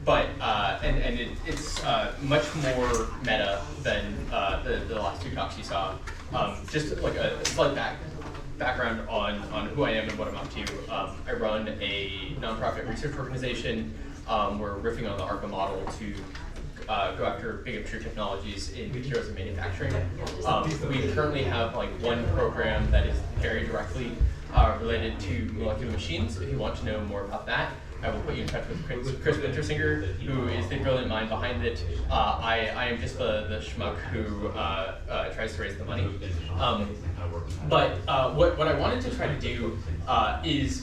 it's much more meta than the last two talks you saw. Just like a slight background on who I am and what I'm up to. I run a nonprofit research organization. We're riffing on the ARPA model to go after big picture technologies in materials and manufacturing. We currently have like one program that is very directly related to molecular machines. If you want to know more about that, I will put you in touch with Chris Wintersinger, who is the brilliant mind behind it. I am just the schmuck who tries to raise the money. But what I wanted to try to do is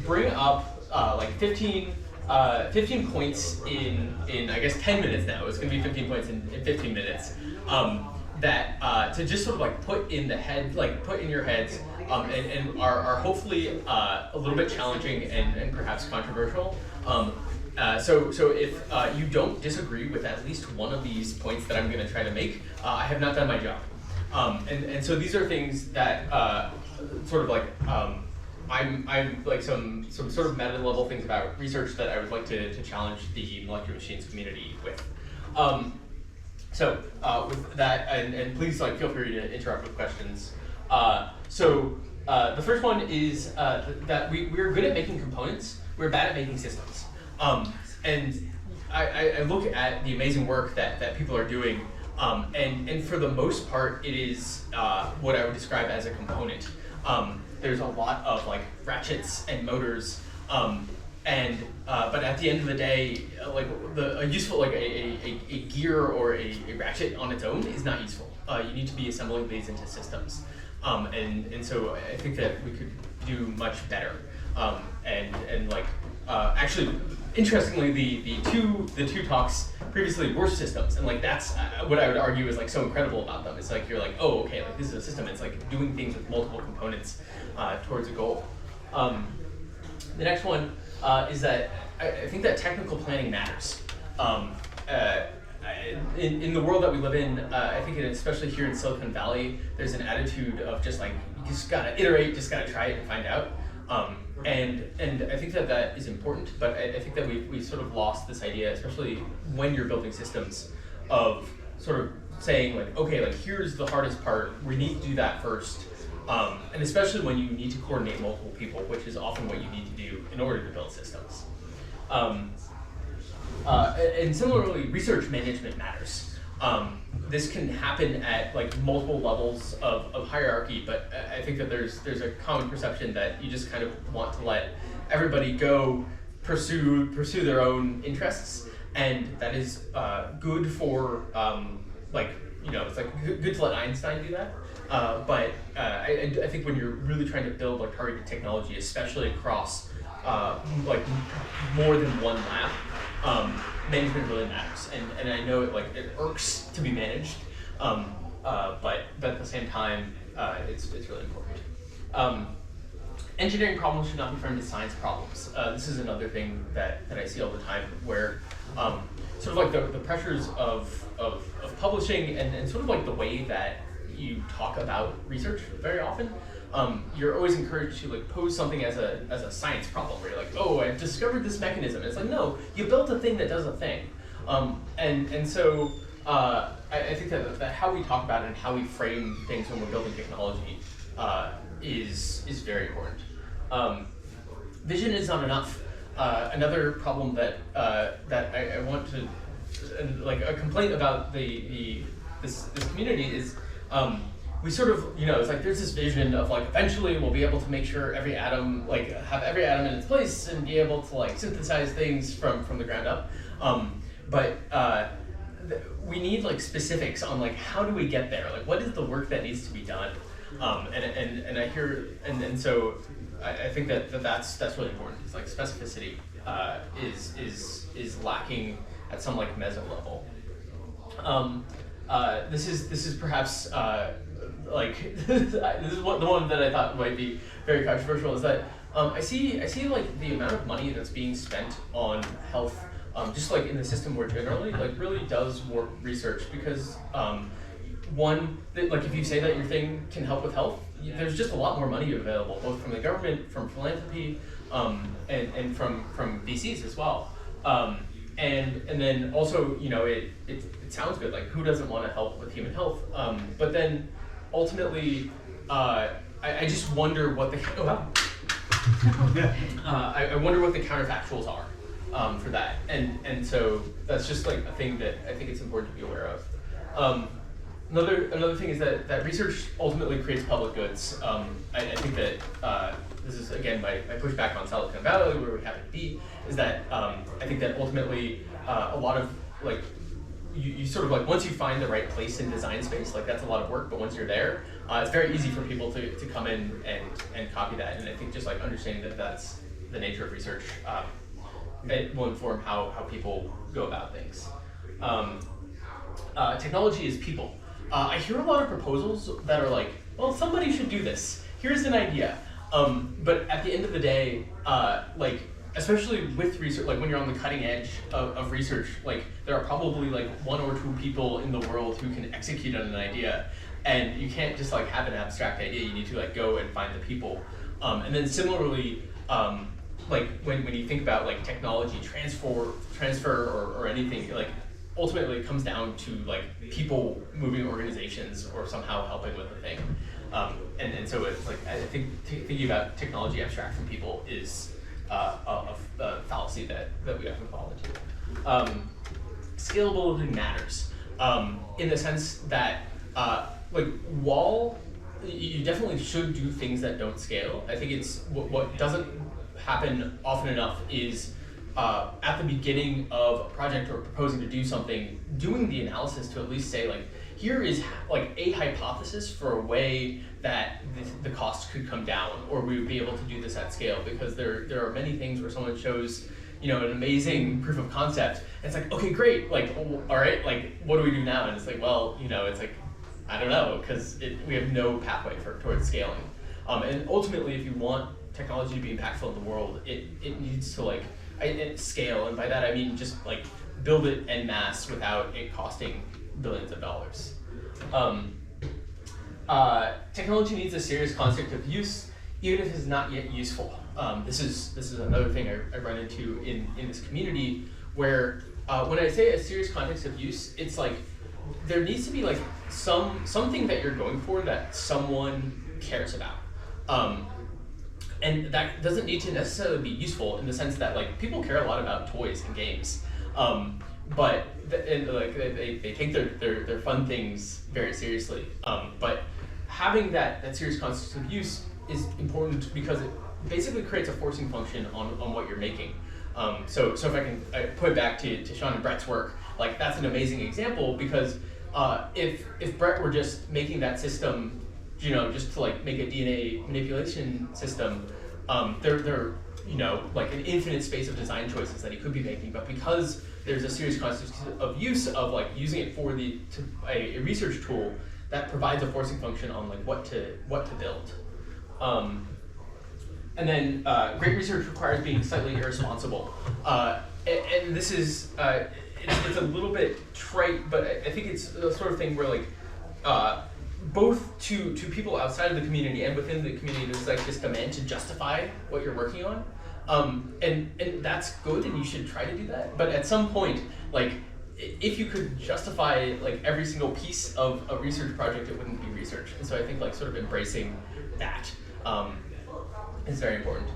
bring up like 15 points in I guess 10 minutes now. It's going to be 15 points in 15 minutes. That to just sort of like put in your heads, and are hopefully a little bit challenging and perhaps controversial. So if you don't disagree with at least one of these points that I'm going to try to make, I have not done my job. And so these are things that sort of like I'm like some sort of meta level things about research that I would like to challenge the molecular machines community with. So with that, and please like feel free to interrupt with questions. The first one is that we're good at making components. We're bad at making systems. And I look at the amazing work that people are doing, and for the most part, it is what I would describe as a component. There's a lot of like ratchets and motors, but at the end of the day, like a useful like a gear or a ratchet on its own is not useful. You need to be assembling these into systems, and so I think that we could do much better. Actually, interestingly, the two talks previously were systems, and like that's what I would argue is like so incredible about them. It's like you're like, oh, okay, like this is a system. It's like doing things with multiple components towards a goal. The next one is that I think that technical planning matters. In the world that we live in, I think especially here in Silicon Valley, there's an attitude of just like, you just gotta iterate, just gotta try it and find out. And I think that is important, but I think that we sort of lost this idea, especially when you're building systems, of sort of saying like, okay, like here's the hardest part, we need to do that first. And especially when you need to coordinate multiple people, which is often what you need to do in order to build systems. And similarly, research management matters. This can happen at like multiple levels of hierarchy, but I think that there's a common perception that you just kind of want to let everybody go pursue their own interests, and that is good for it's like good to let Einstein do that. But I think when you're really trying to build like targeted technology, especially across like more than one lab, management really matters. And I know it irks to be managed, but at the same time, it's really important. Engineering problems should not be framed as science problems. This is another thing that I see all the time, where sort of like the pressures of publishing and sort of like the way that you talk about research very often, you're always encouraged to like pose something as a science problem, where you're like, oh, I've discovered this mechanism. And it's like, no, you built a thing that does a thing. So I think that how we talk about it and how we frame things when we're building technology is very important. Vision is not enough. Another problem that I want to, like a complaint about this community is, we sort of, it's like there's this vision of like eventually we'll be able to make sure every atom, like have every atom in its place and be able to like synthesize things from the ground up. But we need like specifics on like how do we get there? Like what is the work that needs to be done? And I hear, and so I think that's really important. It's like specificity is lacking at some like meso level. This is perhaps this is the one that I thought might be very controversial, is that I see like the amount of money that's being spent on health, just like in the system more generally, like really does warp research, because like if you say that your thing can help with health, there's just a lot more money available, both from the government, from philanthropy, and from VCs as well. And then also, it sounds good. Like, who doesn't want to help with human health? But then ultimately, I just wonder what the I wonder what the counterfactuals are for that. And so that's just like a thing that I think it's important to be aware of. Another thing is that research ultimately creates public goods. I think that this is again my pushback on Silicon Valley, where we happen to be, is that I think that ultimately a lot of like you sort of like once you find the right place in design space, like that's a lot of work, but once you're there, it's very easy for people to come in and copy that. And I think just like understanding that that's the nature of research, it will inform how people go about things. Technology is people. I hear a lot of proposals that are like, well, somebody should do this. Here's an idea. But at the end of the day, like, especially with research, like when you're on the cutting edge of research, like there are probably like 1 or 2 people in the world who can execute on an idea. And you can't just like have an abstract idea, you need to like go and find the people. And then similarly, like when you think about like technology transfer or anything, like ultimately it comes down to like people moving organizations or somehow helping with the thing. And so it's like, I think thinking about technology abstract from people is a fallacy that we often fall into. Scalability matters in the sense that like while you definitely should do things that don't scale, I think it's what doesn't happen often enough is at the beginning of a project or proposing to do something, doing the analysis to at least say like, here is like a hypothesis for a way that the cost could come down, or we would be able to do this at scale, because there are many things where someone shows an amazing proof of concept. And it's like, okay, great, like, all right, like, what do we do now? And it's like, well, it's like, I don't know, because we have no pathway towards scaling. And ultimately, if you want technology to be impactful in the world, it needs to like scale, and by that I mean just like build it en masse without it costing billions of dollars. Technology needs a serious concept of use, even if it's not yet useful. This is another thing I run into in this community, where when I say a serious context of use, it's like there needs to be like something that you're going for that someone cares about. And that doesn't need to necessarily be useful in the sense that like people care a lot about toys and games, but they take their fun things very seriously. But having that serious concept of use is important because it basically creates a forcing function on what you're making. So if I can put it back to Sean and Brett's work, like that's an amazing example, because if Brett were just making that system, just to like make a DNA manipulation system, there like an infinite space of design choices that he could be making. But because there's a serious concept of use of like using it for a research tool that provides a forcing function on like what to build. And then great research requires being slightly irresponsible. And this is it's a little bit trite, but I think it's the sort of thing where like both to people outside of the community and within the community, there's like this demand to justify what you're working on. And that's good, and you should try to do that. But at some point, like if you could justify like every single piece of a research project, it wouldn't be research. And so I think like sort of embracing that is very important.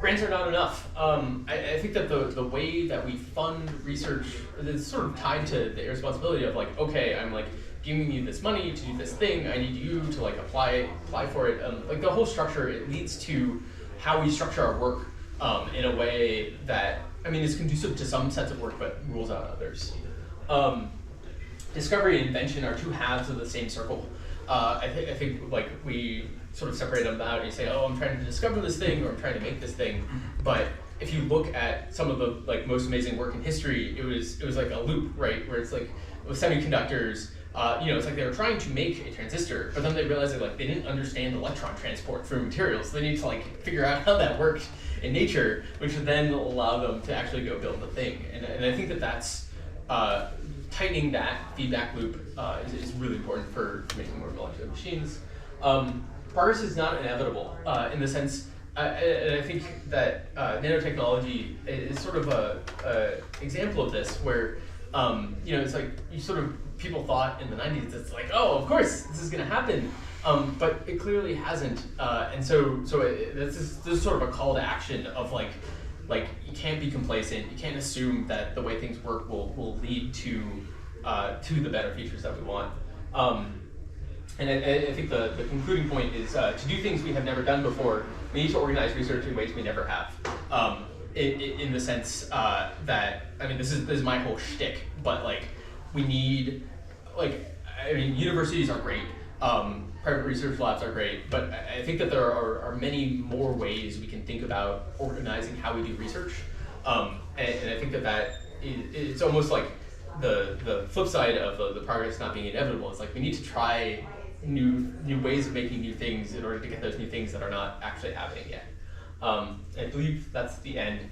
Grants are not enough. I think that the way that we fund research is sort of tied to the irresponsibility of like, okay, I'm like giving you this money to do this thing, I need you to like apply for it. Like the whole structure, it leads to how we structure our work in a way that, I mean, is conducive to some sets of work, but rules out others. Discovery and invention are two halves of the same circle. I think like we sort of separate them out and you say, oh, I'm trying to discover this thing, or I'm trying to make this thing. But if you look at some of the like most amazing work in history, it was like a loop, right? Where it's like with semiconductors, it's like they were trying to make a transistor, but then they realized that like they didn't understand electron transport through materials. So they need to like figure out how that worked in nature, which would then allow them to actually go build the thing. And I think that that's tightening that feedback loop is really important for making more molecular machines. Progress is not inevitable in the sense And I think that nanotechnology is sort of a example of this, where it's like people thought in the 90s, it's like, oh, of course this is going to happen, but it clearly hasn't. And so this is sort of a call to action of like you can't be complacent. You can't assume that the way things work will lead to the better features that we want. And I think the concluding point is to do things we have never done before. We need to organize research in ways we never have. In the sense that, I mean, this is my whole shtick, but like we need, universities are great, private research labs are great, but I think that there are many more ways we can think about organizing how we do research. And I think that it's almost like the flip side of the progress not being inevitable. It's like we need to try new ways of making new things in order to get those new things that are not actually happening yet. I believe that's the end.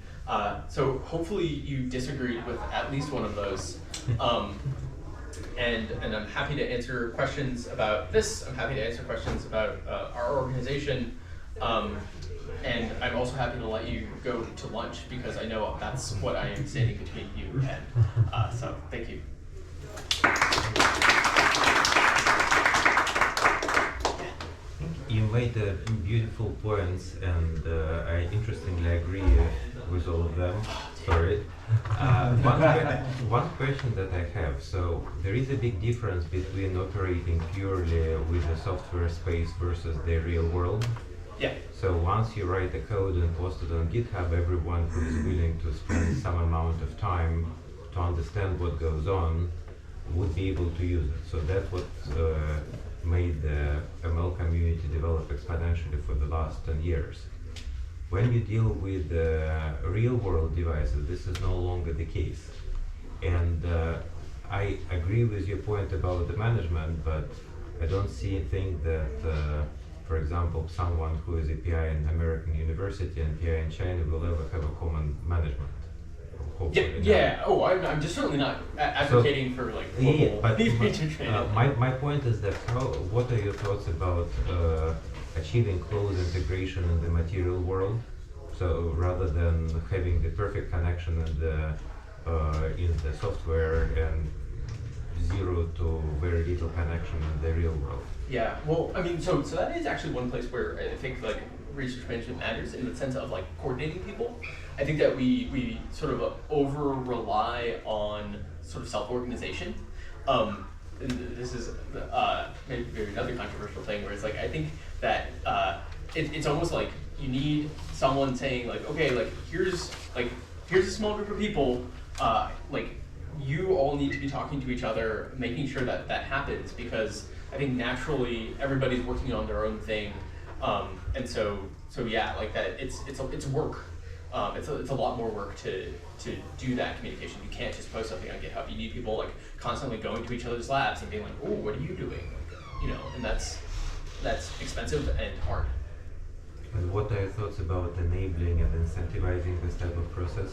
So hopefully you disagreed with at least one of those. And I'm happy to answer questions about this. I'm happy to answer questions about our organization. And I'm also happy to let you go to lunch, because I know that's what I am standing between you and. So thank you. You made beautiful points, and I interestingly agree with all of them. Sorry. One question that I have. So there is a big difference between operating purely with the software space versus the real world. Yeah. So once you write the code and post it on GitHub, everyone who is willing to spend some amount of time to understand what goes on would be able to use it. So that's what made the ML community develop exponentially for the last 10 years. When you deal with real-world devices, this is no longer the case. And I agree with your point about the management, but I don't think that, for example, someone who is a PI in American university and PI in China will ever have a common management. Yeah. Oh, I'm just certainly not advocating for like global my point is that what are your thoughts about achieving close integration in the material world? So rather than having the perfect connection in the software and zero to very little connection in the real world. Yeah. Well, I mean, so that is actually one place where I think like research management matters in the sense of like coordinating people. I think that we sort of over rely on sort of self-organization. And this is maybe another controversial thing where it's like I think that it's almost like you need someone saying like, okay, like here's a small group of people, like you all need to be talking to each other, making sure that happens, because I think naturally everybody's working on their own thing. And so yeah, like that it's work. It's a lot more work to do that communication. You can't just post something on GitHub. You need people like constantly going to each other's labs and being like, oh, what are you doing? And that's expensive and hard. And what are your thoughts about enabling and incentivizing this type of process?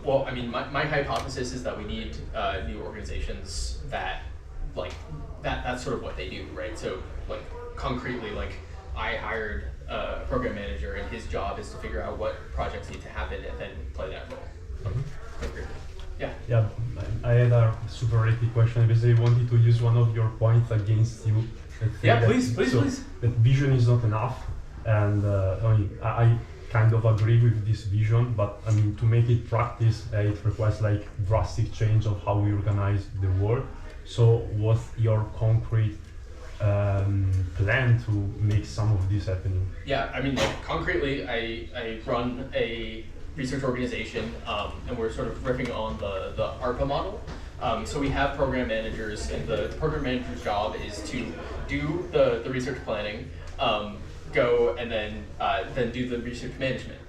Well, I mean, my hypothesis is that we need new organizations that that's sort of what they do, right? So like concretely, like I hired a program manager, and his job is to figure out what projects need to happen and then play that role. Yeah. Yeah, I had a super related question. Basically, I wanted to use one of your points against you. Yeah, please. That vision is not enough, and I kind of agree with this vision, but I mean, to make it practice, it requires like drastic change of how we organize the world. So what's your concrete plan to make some of this happening? Yeah, I mean, like concretely, I run a research organization, and we're sort of riffing on the ARPA model. So we have program managers, and the program manager's job is to do the research planning, go and then do the research management.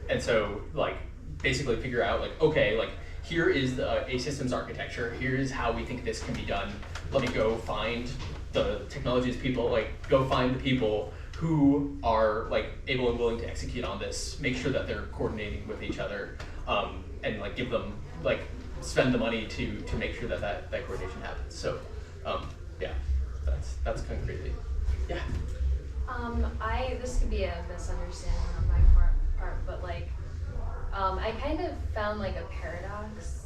And so like basically figure out like, okay, like here is a systems architecture, here is how we think this can be done. Let me go find the technologies people, like go find the people who are like able and willing to execute on this, make sure that they're coordinating with each other, and like give them, like spend the money to make sure that coordination happens. So yeah, that's concretely. Yeah. This could be a misunderstanding on my part, but like, I kind of found like a paradox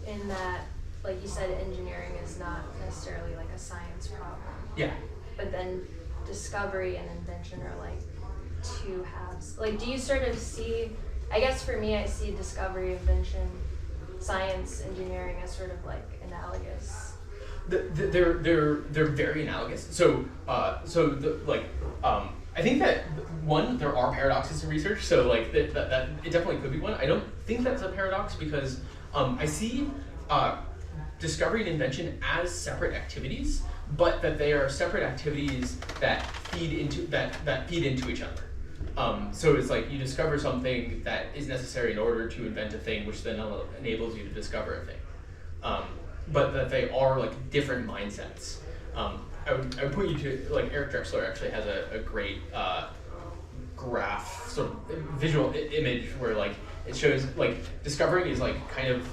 in that, like you said, engineering is not necessarily like a science problem. Yeah. But then discovery and invention are like two halves. Like, do you sort of see, I guess for me, I see discovery, invention, science, engineering as sort of like analogous. They're very analogous. So I think that one, there are paradoxes in research. So like that it definitely could be one. I don't think that's a paradox because I see discovery and invention as separate activities, but that they are separate activities that feed into each other. So it's like you discover something that is necessary in order to invent a thing, which then enables you to discover a thing. But that they are like different mindsets. I would point you to, like, Eric Drexler actually has a great graph, sort of visual image where like it shows like discovering is like kind of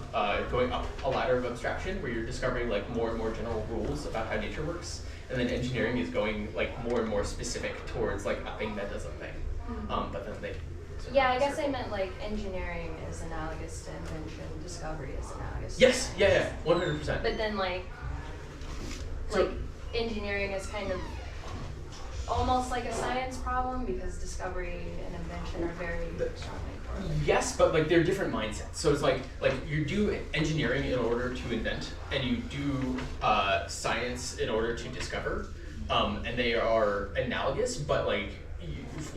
going up a ladder of abstraction where you're discovering like more and more general rules about how nature works, and then engineering is going like more and more specific towards like a thing that does a thing. But then they. Yeah, I guess I meant like engineering is analogous to invention, discovery is analogous. Yes, yeah, 100%. But then like engineering is kind of almost like a science problem because discovery and invention are very strongly correlated. Yes, but like they're different mindsets. So it's like you do engineering in order to invent, and you do science in order to discover, and they are analogous, but like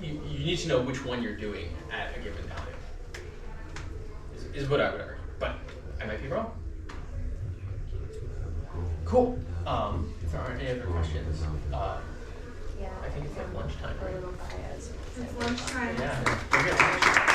you need to know which one you're doing at a given time. Is what I would argue, but I might be wrong. Cool. If there aren't any other questions, Yeah, I think it's like lunchtime, a right? little biased. It's lunchtime. Yeah.